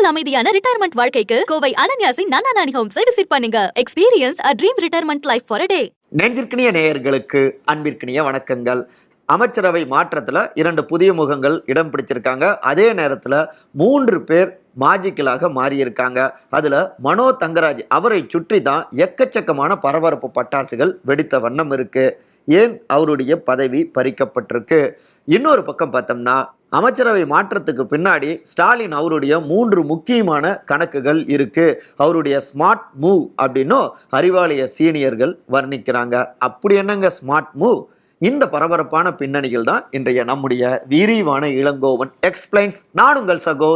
அமைதியான ரிட்டையர்மெண்ட் வாழ்க்கைக்கு கோவை அனன்யாசின் நன்னானானி ஹோம்ஸை விசிட் பண்ணுங்க. Experience a dream retirement life for a day. நெஞ்சிற்கினிய நேயர்களுக்கு அன்பிற்கினிய வணக்கங்கள். அமைச்சரவை மாற்றத்துல 2 புதிய முகங்கள் இடம் பிடிச்சிருக்காங்க. அதே நேரத்துல 3 பேர் மாஜிக்கலாக மாறியிருக்காங்க. அதுல மனோ தங்கராஜ் அவரை சுற்றி தான் எக்கச்சக்கமான பரபரப்பு பட்டாசுகள் வெடித்த வண்ணம் இருக்கு. ஏன் அவருடைய பதவி பறிக்கப்பட்டிருக்கு? இன்னொரு பக்கம் பார்த்தோம்னா அமைச்சரவை மாற்றத்துக்கு பின்னாடி ஸ்டாலின் அவருடைய 3 முக்கியமான கணக்குகள் இருக்கு. அவருடைய ஸ்மார்ட் மூவ் அப்படின்னும் அறிவாலய சீனியர்கள் வர்ணிக்கிறாங்க. அப்படி என்னங்க ஸ்மார்ட் மூவ்? இந்த பரபரப்பான பின்னணிகள் தான் இன்றைய நம்முடைய விரிவான இளங்கோவன் எக்ஸ்பிளைன்ஸ். நான் உங்கள் சகோ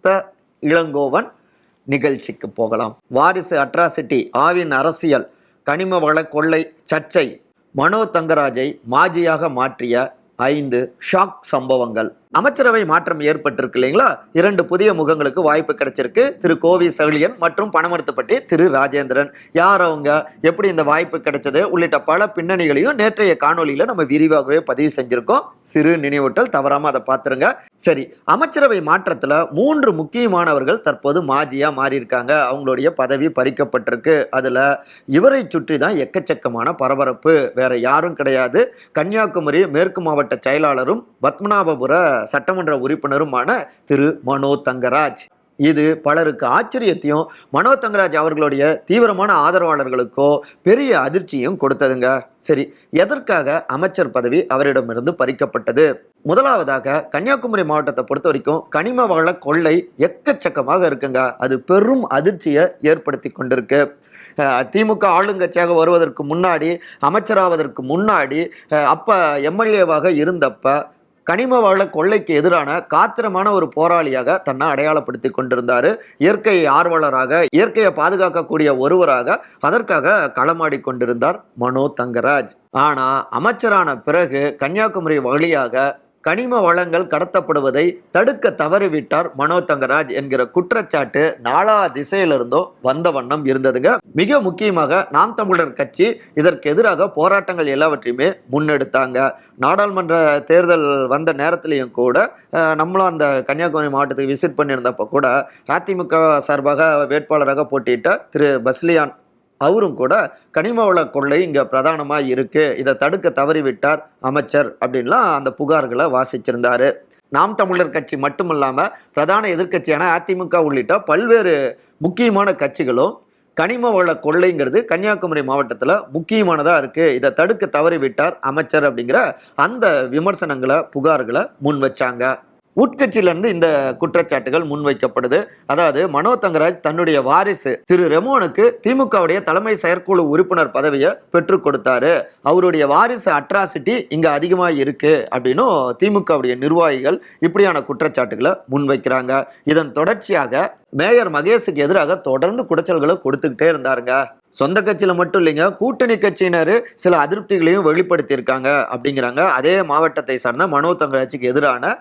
த இளங்கோவன். நிகழ்ச்சிக்கு போகலாம். வாரிசு அட்ராசிட்டி, ஆவின் அரசியல், கனிம வள கொள்ளை சர்ச்சை, மனோ தங்கராஜை மாஜியாக மாற்றிய 5 ஷாக் சம்பவங்கள். அமைச்சரவை மாற்றம் ஏற்பட்டிருக்கு இல்லைங்களா? 2 புதிய முகங்களுக்கு வாய்ப்பு கிடைச்சிருக்கு. திரு கோவி செழியன் மற்றும் பனமரத்துப்பட்டி திரு ராஜேந்திரன். யார் அவங்க, எப்படி இந்த வாய்ப்பு கிடைச்சது உள்ளிட்ட பல பின்னணிகளையும் நேற்றைய காணொலியில நம்ம விரிவாகவே பதிவு செஞ்சிருக்கோம். சிறு நினைவூட்டல், தவறாம அதை பார்த்துருங்க. சரி, அமைச்சரவை மாற்றத்துல 3 முக்கியமானவர்கள் தற்போது மாஜியா மாறியிருக்காங்க. அவங்களுடைய பதவி பறிக்கப்பட்டிருக்கு. அதுல இவரை சுற்றி தான் எக்கச்சக்கமான பரபரப்பு. வேற யாரும் கிடையாது. கன்னியாகுமரி மேற்கு மாவட்ட செயலாளரும் பத்மநாபபுர சட்டமன்ற உறுப்பினருமான திரு மனோ தங்கராஜ். இது பலருக்கு ஆச்சரியத்தையும் மனோ தங்கராஜ் அவர்களுடைய தீவிரமான ஆதரவாளர்களுக்கோ பெரிய அதிர்ச்சியும் கொடுத்ததுங்க. சரி, எதற்காக அமைச்சர் பதவி அவரிடமிருந்து பறிக்கப்பட்டது? முதலாவதாக கன்னியாகுமரி மாவட்டத்தை பொறுத்த வரைக்கும் கனிம வள கொள்ளை எக்கச்சக்கமாக இருக்குங்க. அது பெரும் அதிர்ச்சியை ஏற்படுத்தி கொண்டிருக்கு. திமுக ஆளுங்கட்சியாக வருவதற்கு முன்னாடி, அமைச்சராவதற்கு முன்னாடி, அப்ப எம்எல்ஏவாக இருந்தப்ப கனிம வள கொள்ளைக்கு எதிரான காத்திரமான ஒரு போராளியாக தன்னை அடையாளப்படுத்தி கொண்டிருந்தாரு. இயற்கை ஆர்வலராக, இயற்கையை பாதுகாக்கக்கூடிய ஒருவராக அதற்காக களமாடி கொண்டிருந்தார் மனோ தங்கராஜ். ஆனா அமைச்சரான பிறகு கன்னியாகுமரி வழியாக கனிம வளங்கள் கடத்தப்படுவதை தடுக்க தவறிவிட்டார் மனோ தங்கராஜ் என்கிற குற்றச்சாட்டு நாலா திசையிலிருந்தோ வந்த வண்ணம் இருந்ததுங்க. மிக முக்கியமாக நாம் தமிழர் கட்சி இதற்கு எதிராக போராட்டங்கள் எல்லாவற்றையுமே முன்னெடுத்தாங்க. நாடாளுமன்ற தேர்தல் வந்த நேரத்திலையும் கூட நம்மளும் அந்த கன்னியாகுமரி மாவட்டத்துக்கு விசிட் பண்ணியிருந்தப்போ கூட அதிமுக சார்பாக வேட்பாளராக போட்டியிட்ட திரு பஸ்லியான் அவரும் கூட கனிம வள கொள்ளை இங்க பிரதானமா இருக்கு, இதை தடுக்க தவறிவிட்டார் அமைச்சர் அப்படின்லாம் அந்த புகார்களை வாசிச்சிருந்தாரு. நாம் தமிழர் கட்சி மட்டுமில்லாம பிரதான எதிர்க்கட்சியான அதிமுக உள்ளிட்ட பல்வேறு முக்கியமான கட்சிகளும் கனிம வள கொள்ளைங்கிறது கன்னியாகுமரி மாவட்டத்துல முக்கியமானதா இருக்கு, இதை தடுக்க தவறிவிட்டார் அமைச்சர் அப்படிங்கிற அந்த விமர்சனங்களை, புகார்களை முன் வச்சாங்க. உட்கட்சியிலிருந்து இந்த குற்றச்சாட்டுகள் முன்வைக்கப்படுது. அதாவது மனோ தங்கராஜ் தன்னுடைய வாரிசு திரு ரெமோனுக்கு திமுகவுடைய தலைமை செயற்குழு உறுப்பினர் பதவியை பெற்றுக் கொடுத்தாரு, அவருடைய வாரிசு அட்ராசிட்டி இங்க அதிகமா இருக்கு அப்படின்னும் திமுகவுடைய நிர்வாகிகள் இப்படியான குற்றச்சாட்டுகளை முன்வைக்கிறாங்க. இதன் தொடர்ச்சியாக மேயர் மகேஷுக்கு எதிராக தொடர்ந்து குடைச்சல்களை கொடுத்துக்கிட்டே இருந்தாருங்க. சொந்த கட்சியில மட்டும் இல்லைங்க, கூட்டணி கட்சியினர் சில அதிருப்திகளையும் வெளிப்படுத்தியிருக்காங்க அப்படிங்கிறாங்க. அதே மாவட்டத்தை சார்ந்த மனோ தங்கராஜுக்கு எதிரான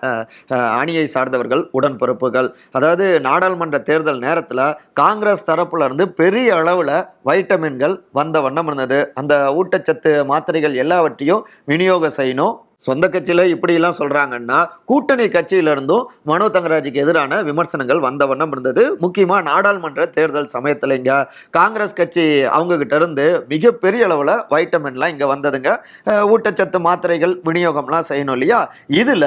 அணியை சார்ந்தவர்கள், உடன்பிறப்புகள். அதாவது நாடாளுமன்ற தேர்தல் நேரத்தில் காங்கிரஸ் தரப்புல இருந்து பெரிய அளவில் வைட்டமின்கள் வந்த வண்ணம் இருந்தது. அந்த ஊட்டச்சத்து மாத்திரைகள் எல்லாவற்றையும் விநியோகம் செய்யணும். சொந்த கட்சியில இப்படிலாம் சொல்றாங்கன்னா கூட்டணி கட்சியிலிருந்தும் மனோ தங்கராஜுக்கு எதிரான விமர்சனங்கள் வந்த வண்ணம் இருந்தது. முக்கியமா நாடாளுமன்ற தேர்தல் சமயத்துல இங்க காங்கிரஸ் கட்சி அவங்க கிட்ட இருந்து மிகப்பெரிய அளவுல வைட்டமின்லாம் இங்க வந்ததுங்க. ஊட்டச்சத்து மாத்திரைகள் விநியோகம்லாம் செய்யணும் இல்லையா? இதுல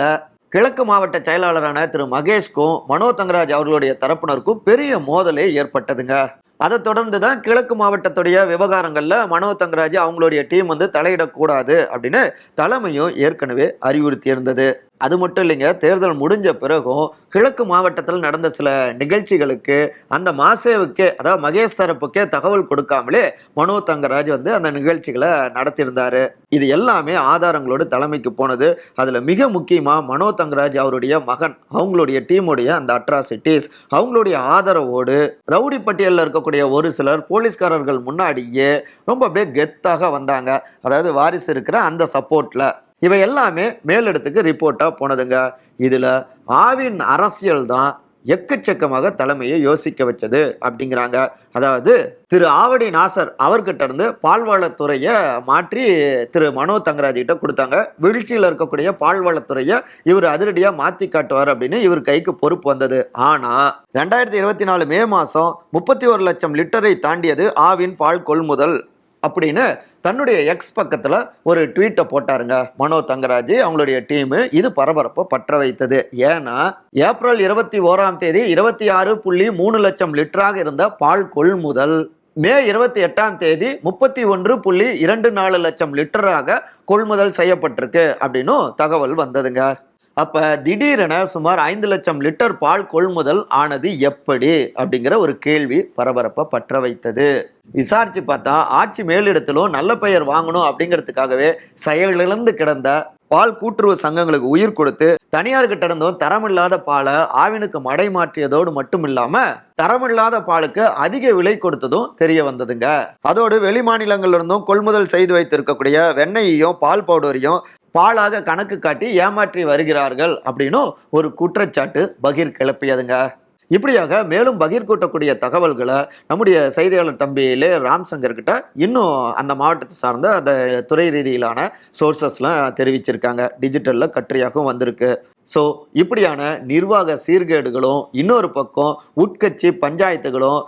கிழக்கு மாவட்ட செயலாளரான திரு மகேஷ்க்கும் மனோ தங்கராஜ் அவர்களுடைய தரப்பினருக்கும் பெரிய மோதலே ஏற்பட்டதுங்க. அதை தொடர்ந்து தான் கிழக்கு மாவட்டத்துடைய விவகாரங்கள்ல மனோ தங்கராஜ் அவங்களுடைய டீம் தலையிடக்கூடாது அப்படின்னு தலைமையும் ஏற்கனவே அறிவுறுத்தி இருந்தது. அது மட்டும் இல்லைங்க, தேர்தல் முடிஞ்ச பிறகும் கிழக்கு மாவட்டத்தில் நடந்த சில நிகழ்ச்சிகளுக்கு அந்த மாசேவுக்கே, அதாவது மகேஷ் தரப்புக்கே தகவல் கொடுக்காமலே மனோ தங்கராஜ் அந்த நிகழ்ச்சிகளை நடத்தியிருந்தாரு. இது எல்லாமே ஆதாரங்களோடு தலைமைக்கு போனது. அதுல மிக முக்கியமா மனோ தங்கராஜ் அவருடைய மகன், அவங்களுடைய டீமுடைய அந்த அட்ராசிட்டிஸ், அவங்களுடைய ஆதரவோடு ரவுடி பட்டியலில் இருக்கக்கூடிய ஒரு சிலர் போலீஸ்காரர்கள் முன்னாடியே ரொம்ப அப்படியே கெத்தாக வந்தாங்க. அதாவது வாரிசு இருக்கிற அந்த சப்போர்ட்ல இவை எல்லாமே மேலிடத்துக்கு ரிப்போர்ட்டா போனதுங்க. இதுல ஆவின் அரசியல் தான் எக்கச்சக்கமாக தலைமையை யோசிக்க வச்சது அப்படிங்கிறாங்க. அதாவது திரு ஆவடி நாசர் அவர்கிட்ட இருந்து பால்வளத்துறையை மாற்றி திரு மனோ தங்கராஜ் கிட்ட கொடுத்தாங்க. வீழ்ச்சியில் இருக்கக்கூடிய பால்வளத்துறையை இவர் அதிரடியாக மாற்றி காட்டுவார் அப்படின்னு இவர் கைக்கு பொறுப்பு வந்தது. ஆனால் 2024 மே மாதம் 31 லட்சம் லிட்டரை தாண்டியது ஆவின் பால் கொள்முதல் அப்படின்னு தன்னுடைய எக்ஸ் பக்கத்தில் ஒரு ட்வீட்டை போட்டாருங்க மனோ தங்கராஜ் அவங்களுடைய டீமு. இது பரபரப்பை பற்ற வைத்தது. ஏன்னா ஏப்ரல் 21 26.3 லட்சம் லிட்டராக இருந்த பால் கொள்முதல் மே 28 31.24 லட்சம் லிட்டராக கொள்முதல் செய்யப்பட்டிருக்கு அப்படின்னு தகவல் வந்ததுங்க. அப்ப திடீரென சுமார் 5 லட்சம் லிட்டர் பால் கொள்முதல் ஆனது எப்படி அப்படிங்கிற ஒரு கேள்வி பரபரப்பை பற்ற வைத்தது. விசாரிச்சு பார்த்தா ஆட்சி மேலிடத்திலும் நல்ல பெயர் வாங்கணும் அப்படிங்கிறதுக்காகவே செயலிழந்து கிடந்த பால் கூட்டுறவு சங்கங்களுக்கு உயிர் கொடுத்து தனியார்கிட்ட இருந்தும் தரமில்லாத பாலை ஆவினுக்கு மடை மாற்றியதோடு மட்டும் இல்லாம தரமில்லாத பாலுக்கு அதிக விலை கொடுத்ததும் தெரிய வந்ததுங்க. அதோடு வெளி மாநிலங்கள்ல இருந்தும் கொள்முதல் செய்து வைத்திருக்கக்கூடிய வெண்ணெயையும் பால் பவுடரையும் பாலாக கணக்கு காட்டி ஏமாற்றி வருகிறார்கள் அப்படின்னு ஒரு குற்றச்சாட்டு பகீர் கிளப்பியதுங்க. இப்படியாக மேலும் பகீர் கூட்டக்கூடிய தகவல்களை நம்முடைய செய்தியாளர் தம்பியிலே ராம்சங்கர் கிட்ட இன்னும் அந்த மாவட்டத்தை சார்ந்த அந்த துறை ரீதியிலான சோர்சஸ்லாம் தெரிவிச்சிருக்காங்க. டிஜிட்டலில் கட்டுரையாகவும் வந்திருக்கு. ஸோ இப்படியான நிர்வாக சீர்கேடுகளும் இன்னொரு பக்கம் உட்கட்சி பஞ்சாயத்துகளும்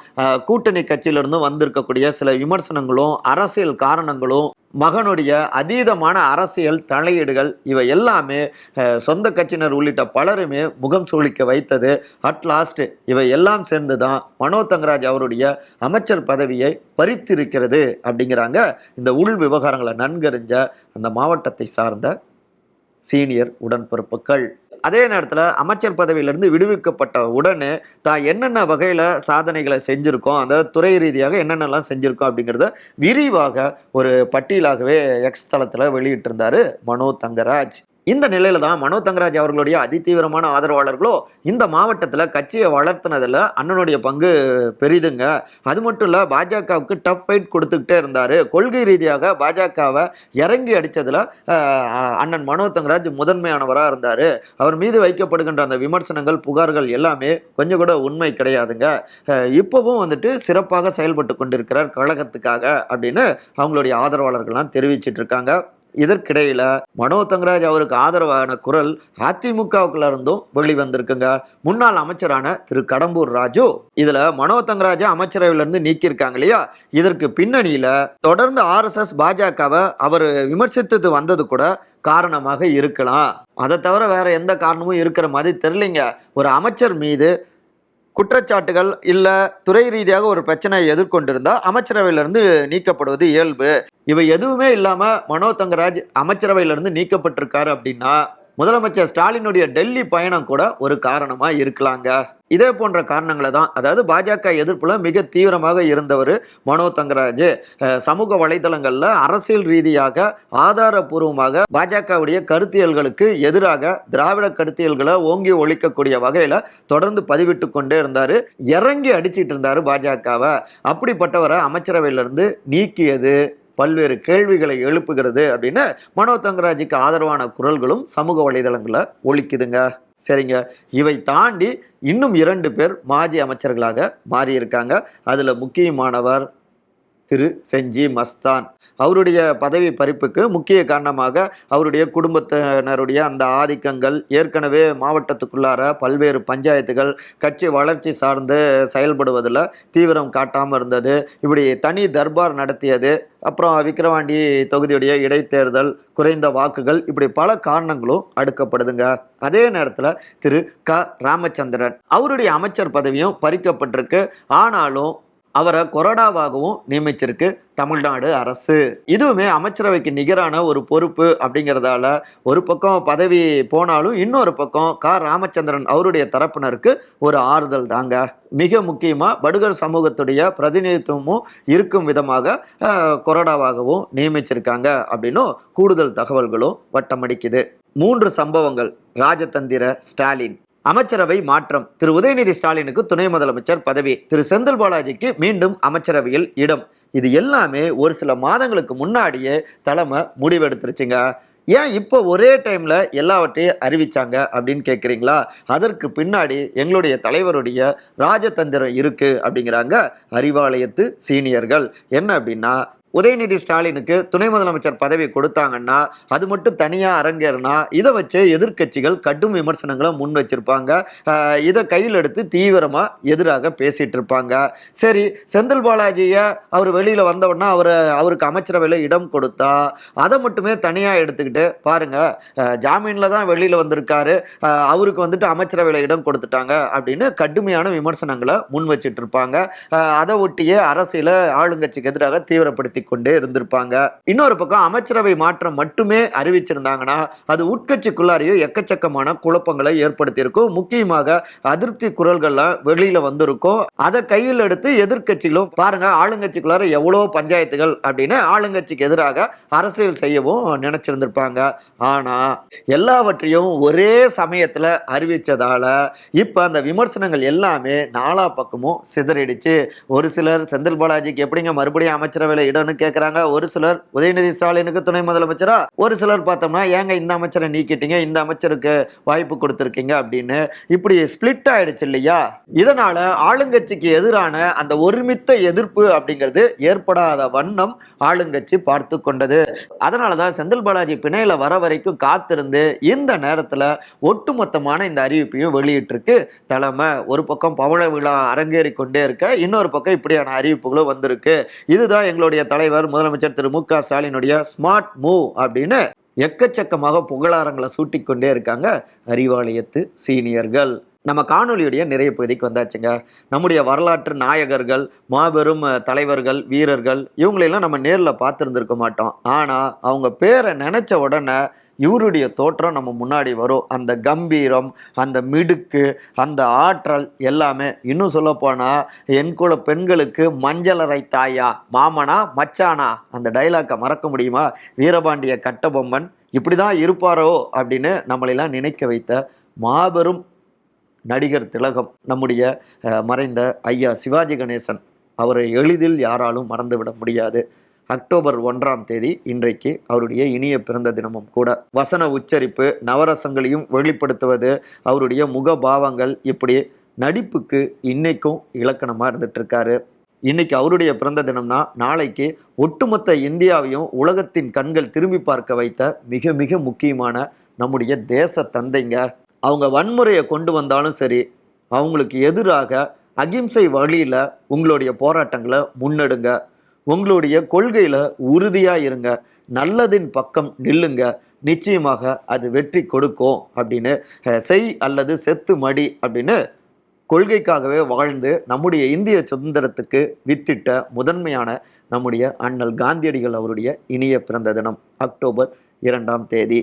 கூட்டணி கட்சியிலிருந்து வந்திருக்கக்கூடிய சில விமர்சனங்களும் அரசியல் காரணங்களும் மகனுடைய அதீதமான அரசியல் தலையீடுகள் இவை எல்லாமே சொந்த கட்சியினர் உள்ளிட்ட பலருமே முகம் சுளிக்க வைத்தது. அட்லாஸ்ட் இவை எல்லாம் சேர்ந்து தான் மனோ தங்கராஜ் அவருடைய அமைச்சர் பதவியை பறித்திருக்கிறது அப்படிங்கிறாங்க இந்த உள் விவகாரங்களை நன்கறிஞ்ச அந்த மாவட்டத்தை சார்ந்த சீனியர் உடன்பிறப்புகள். அதே நேரத்தில் அமைச்சர் பதவியிலிருந்து விடுவிக்கப்பட்ட உடனே தான் என்னென்ன வகையில் சாதனைகளை செஞ்சுருக்கோம், அந்த துறை ரீதியாக என்னென்னலாம் செஞ்சுருக்கோம் அப்படிங்கிறத விரிவாக ஒரு பட்டியலாகவே எக்ஸ் தளத்தில் வெளியிட்டிருந்தார் மனோ தங்கராஜ். இந்த நிலையில தான் மனோ தங்கராஜ் அவர்களுடைய அதிதீவிரமான ஆதரவாளர்களோ இந்த மாவட்டத்தில் கட்சியை வளர்த்துனதில் அண்ணனுடைய பங்கு பெரிதுங்க. அது மட்டும் இல்லை, பாஜகவுக்கு டஃப் ஃபைட் கொடுத்துக்கிட்டே இருந்தார். கொள்கை ரீதியாக பாஜகவை இறங்கி அடித்ததில் அண்ணன் மனோ தங்கராஜ் முதன்மையானவராக இருந்தார். அவர் மீது வைக்கப்படுகின்ற அந்த விமர்சனங்கள் புகார்கள் எல்லாமே கொஞ்சம் கூட உண்மை கிடையாதுங்க. இப்போவும் வந்துட்டு சிறப்பாக செயல்பட்டு கொண்டிருக்கிறார் கழகத்துக்காக அப்படின்னு அவங்களுடைய ஆதரவாளர்கள்லாம் தெரிவிச்சிட்டு இருக்காங்க. இதற்கிடையில மனோ தங்கராஜ் அவருக்கு ஆதரவான குரல் அதிமுகவுக்குள்ள இருந்தும் வெளிவந்திருக்குங்க. முன்னாள் அமைச்சரான திரு கடம்பூர் ராஜு இதுல மனோ தங்கராஜ் அமைச்சரவையிலிருந்து நீக்கியிருக்காங்க இல்லையா, இதற்கு பின்னணியில தொடர்ந்து RSS பாஜகவை அவர் விமர்சித்தது வந்தது கூட காரணமாக இருக்கலாம். அதை தவிர வேற எந்த காரணமும் இருக்கிற மாதிரி தெரியலைங்க. ஒரு அமைச்சர் மீது குற்றச்சாட்டுகள் இல்ல துறை ரீதியாக ஒரு பிரச்சனையை எதிர்கொண்டிருந்தா அமைச்சரவையிலிருந்து நீக்கப்படுவது இயல்பு. இவை எதுவுமே இல்லாம மனோ தங்கராஜ் அமைச்சரவையிலிருந்து நீக்கப்பட்டிருக்காரு அப்படின்னா முதலமைச்சர் ஸ்டாலினுடைய டெல்லி பயணம் கூட ஒரு காரணமா இருக்கலாங்க. இதே போன்ற காரணங்களை தான், அதாவது பாஜக எதிர்ப்புல மிக தீவிரமாக இருந்தவர் மனோ தங்கராஜ் சமூக வலைதளங்கள்ல அரசியல் ரீதியாக ஆதாரபூர்வமாக பாஜகவுடைய கருத்தியல்களுக்கு எதிராக திராவிட கருத்தியல்களை ஓங்கி ஒழிக்கக்கூடிய வகையில தொடர்ந்து பதிவிட்டு கொண்டே இருந்தாரு. இறங்கி அடிச்சிட்டு இருந்தாரு பாஜகவை. அப்படிப்பட்டவரை அமைச்சரவையிலிருந்து நீக்கியது பல்வேறு கேள்விகளை எழுப்புகிறது அப்படின்னு மனோ தங்கராஜுக்கு ஆதரவான குரல்களும் சமூக வலைதளங்களில் ஒலிக்குதுங்க. சரிங்க, இவை தாண்டி இன்னும் 2 பேர் மாஜி அமைச்சர்களாக மாறியிருக்காங்க. அதில் முக்கியமானவர் திரு செஞ்சி மஸ்தான். அவருடைய பதவி பறிப்புக்கு முக்கிய காரணமாக அவருடைய குடும்பத்தினருடைய அந்த ஆதிக்கங்கள், ஏற்கனவே மாவட்டத்துக்குள்ளார பல்வேறு பஞ்சாயத்துகள் கட்சி வளர்ச்சி சார்ந்து செயல்படுவதில் தீவிரம் காட்டாமல் இருந்தது, இப்படி தனி தர்பார் நடத்தியது, அப்புறம் விக்கிரவாண்டி தொகுதியுடைய இடைத்தேர்தல், குறைந்த வாக்குகள், இப்படி பல காரணங்களும் அடுக்கப்படுதுங்க. அதே நேரத்தில் திரு ராமச்சந்திரன் அவருடைய அமைச்சர் பதவியும் பறிக்கப்பட்டிருக்கு. ஆனாலும் அவரை கொறடாவாகவும் நியமிச்சிருக்கு தமிழ்நாடு அரசு. இதுவுமே அமைச்சரவைக்கு நிகரான ஒரு பொறுப்பு அப்படிங்கிறதால ஒரு பக்கம் பதவி போனாலும் இன்னொரு பக்கம் ராமச்சந்திரன் அவருடைய தரப்பினருக்கு ஒரு ஆறுதல் தாங்க. மிக முக்கியமாக படுகர் சமூகத்துடைய பிரதிநிதித்துவமும் இருக்கும் விதமாக கொறடாவாகவும் நியமிச்சிருக்காங்க அப்படின்னும் கூடுதல் தகவல்களும் வட்டமடிக்குது. 3 சம்பவங்கள். ராஜதந்திர ஸ்டாலின் அமைச்சரவை மாற்றம், திரு உதயநிதி ஸ்டாலினுக்கு துணை முதலமைச்சர் பதவி, திரு செந்தில் பாலாஜிக்கு மீண்டும் அமைச்சரவையில் இடம். இது எல்லாமே ஒரு சில மாதங்களுக்கு முன்னாடியே தலைமை முடிவெடுத்துருச்சுங்க. ஏன் இப்போ ஒரே டைம்ல எல்லாவற்றையும் அறிவிச்சாங்க அப்படின்னு கேட்குறீங்களா? அதற்கு பின்னாடி எங்களுடைய தலைவருடைய ராஜதந்திரம் இருக்கு அப்படிங்கிறாங்க அறிவாலயத்து சீனியர்கள். என்ன அப்படின்னா, உதயநிதி ஸ்டாலினுக்கு துணை முதலமைச்சர் பதவி கொடுத்தாங்கன்னா அது மட்டும் தனியா அரங்கேறினா இதை வச்சு எதிர்க்கட்சிகள் கடும் விமர்சனங்களை முன் வச்சிருப்பாங்க. இதை கையில் எடுத்து தீவிரமா எதிராக பேசிட்டு இருப்பாங்க. சரி, செந்தில் பாலாஜியை அவர் வெளியில வந்த உடனே அவருக்கு அமைச்சரவையில் இடம் கொடுத்தா அதை மட்டுமே தனியா எடுத்துக்கிட்டு பாருங்க, ஜாமீன்ல தான் வெளியில வந்திருக்காரு, அவருக்கு வந்துட்டு அமைச்சரவையில் இடம் கொடுத்துட்டாங்க அப்படின்னு கடுமையான விமர்சனங்களை முன் வச்சிட்டு இருப்பாங்க. அதை ஒட்டியே அரசியல ஆளுங்கட்சிக்கு எதிராக தீவிரப்படுத்தி கொண்டே இருந்திருப்பாங்க. இன்னொரு பக்கம் அமைச்சரவை மாற்றம் மட்டுமே அறிவிச்சிருந்தாங்கன்னா அது உட்கட்சிக்குள்ளாரையும் எக்கச்சக்கமான குழப்பங்களை ஏற்படுத்தி இருக்கும். முக்கியமாக அதிருப்தி குரல்கள்லாம் வெளியில வந்திருக்கும். அதை கையில் எடுத்து எதிர்க்கட்சிகளும் பாருங்க, ஆளுங்கட்சிக்குள்ளார எவ்வளவு பஞ்சாயத்துகள் அப்படின்னு ஆளுங்கட்சிக்கு எதிராக அரசியல் செய்யவும் நினைச்சிருந்திருப்பாங்க. ஆனா எல்லாவற்றையும் ஒரே சமயத்துல அறிவிச்சதால இப்ப அந்த விமர்சனங்கள் எல்லாமே நாலா பக்கமும் சிதறிடுச்சு. ஒரு சிலர் செந்தில் பாலாஜிக்கு எப்படிங்க மறுபடியும் அமைச்சரவையில் இடம்னு கேட்கிறாங்க, ஒரு சிலர் உதயநிதி ஸ்டாலினுக்கு துணை முதலமைச்சரா, ஒரு சிலர் பார்த்தோம்னா ஏங்க இந்த அமைச்சரை நீக்கிட்டீங்க, இந்த அமைச்சருக்கு வாய்ப்பு கொடுத்திருக்கீங்க அப்படின்னு இப்படி ஸ்பிளிட் ஆயிடுச்சு இல்லையா? இதனால ஆளுங்கட்சிக்கு எதிரான அந்த ஒருமித்த எதிர்ப்பு அப்படிங்கிறது ஏற்படாத வண்ணம் ஆளுங்கட்சி பார்த்து கொண்டது. அதனாலதான் செந்தில் பாலாஜி பிணையில வர வரைக்கும் காத்திருந்து இந்த நேரத்துல ஒட்டுமொத்தமான இந்த அறிவிப்பையும் வெளியிட்டிருக்கு தலைமை. ஒரு பக்கம் பவள விழா அரங்கேறி கொண்டே இருக்க, இன்னொரு பக்கம் இப்படியான அறிவிப்புகளும் வந்திருக்கு. இதுதான் எங்களுடைய தலைவர் முதலமைச்சர் திரு மு.க. ஸ்டாலினுடைய ஸ்மார்ட் மூவ் அப்படின்னு எக்கச்சக்கமாக புகழாரங்களை சூட்டிக்கொண்டே இருக்காங்க அறிவாலயத்து சீனியர்கள். நம்ம காணொலியுடைய நிறைய பகுதிக்கு வந்தாச்சுங்க. நம்முடைய வரலாற்று நாயகர்கள், மாபெரும் தலைவர்கள், வீரர்கள் இவங்களெல்லாம் நம்ம நேரில் பார்த்துருந்துருக்க மாட்டோம். ஆனால் அவங்க பேரை நினைச்ச உடனே இவருடைய தோற்றம் நம்ம முன்னாடி வரும். அந்த கம்பீரம், அந்த மிடுக்கு, அந்த ஆற்றல் எல்லாமே. இன்னும் சொல்லப்போனால் என் குல பெண்களுக்கு மஞ்சளரை தாயா, மாமனா மச்சானா, அந்த டைலாக்கை மறக்க முடியுமா? வீரபாண்டிய கட்டபொம்மன் இப்படி தான் இருப்பாரோ அப்படின்னு நம்மளெல்லாம் நினைக்க வைத்த மாபெரும் நடிகர் திலகம் நம்முடைய மறைந்த ஐயா சிவாஜி கணேசன். அவரை எளிதில் யாராலும் மறந்துவிட முடியாது. அக்டோபர் 1ஆம் தேதி இன்றைக்கு அவருடைய இனிய பிறந்த தினமும் கூட. வசன உச்சரிப்பு, நவரசங்களையும் வெளிப்படுத்துவது, அவருடைய முகபாவங்கள், இப்படி நடிப்புக்கு இன்னைக்கும் இலக்கணமாக இருந்துட்டு இருக்காரு. இன்னைக்கு அவருடைய பிறந்த தினம்னா நாளைக்கு ஒட்டுமொத்த இந்தியாவையும் உலகத்தின் கண்கள் திரும்பி பார்க்க வைத்த மிக மிக முக்கியமான நம்முடைய தேச தந்தைங்க. அவங்க வன்முறையை கொண்டு வந்தாலும் சரி, அவங்களுக்கு எதிராக அகிம்சை வழியில் உங்களுடைய போராட்டங்களை முன்னெடுங்க, உங்களுடைய கொள்கையில் உறுதியாக இருங்க, நல்லதின் பக்கம் நில்லுங்க, நிச்சயமாக அது வெற்றி கொடுக்கும் அப்படின்னு செய் அல்லது செத்து மடி அப்படின்னு கொள்கைக்காகவே வாழ்ந்து நம்முடைய இந்திய சுதந்திரத்துக்கு வித்திட்ட முதன்மையான நம்முடைய அண்ணல் காந்தியடிகள் அவருடைய இனிய பிறந்த தினம் அக்டோபர் 2ஆம் தேதி.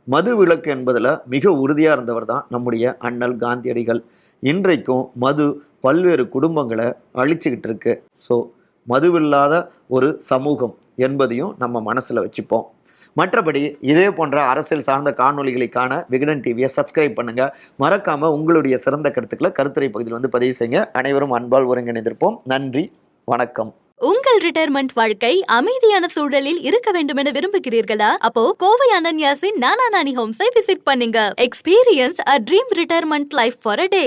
மது விலக்கு என்பதில் மிக உறுதியாக இருந்தவர் தான் நம்முடைய அண்ணல் காந்தியடிகள். இன்றைக்கும் மது பல்வேறு குடும்பங்களை அழிச்சுக்கிட்டு இருக்கு. ஸோ மதுவில்லாத ஒரு சமூகம் என்பதையும் நம்ம மனசில் வச்சுப்போம். மற்றபடி இதே போன்ற அரசியல் சார்ந்த காணொலிகளுக்கான விகடன் டிவியை சப்ஸ்கிரைப் பண்ணுங்கள். மறக்காமல் உங்களுடைய சிறந்த கருத்துக்களை கருத்துரை பகுதியில் வந்து பதிவு செய்யுங்க. அனைவரும் அன்பால் ஒருங்கிணைந்திருப்போம். நன்றி, வணக்கம். உங்கள் ரிட்டையர்மெண்ட் வாழ்க்கை அமைதியான சூழலில் இருக்க வேண்டும் என விரும்புகிறீர்களா? அப்போ கோவை அனன்யாசின் நானா நானி ஹோம்ஸை விசிட் பண்ணுங்க. Experience a dream retirement life for a day.